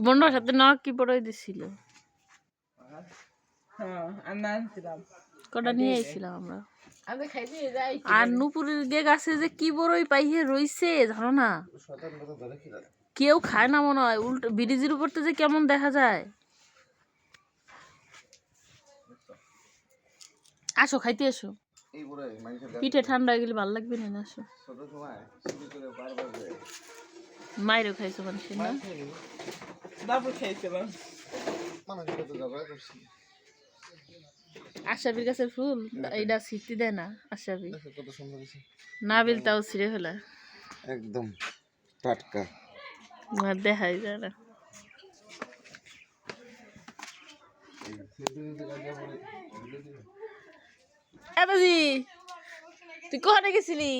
বন্ডার সাথে না কি বড়ই দিছিল কটা নিয়ে আইছিলাম আমরা আর নুপুরের গে গাছে যে কি বড়ই পাইয়ে রইছে জানো না কেউ খায় না মনে হয় উল্টো ব্রিজের উপর তো যে কেমন দেখা যায় আসো খাইতে এসো পিঠে ঠান্ডা হয়ে গেলে ভালো লাগবে না আসো মায়েরও খাইছো মানুষের না আশাবির গাছের ফুল এইটা ছিটতে দেয় না আশাবি নাবিল তাও ছিঁড়ে ফেলা একদম টাটকা দেখাই যায় না তুই কোথায় গেছিলি?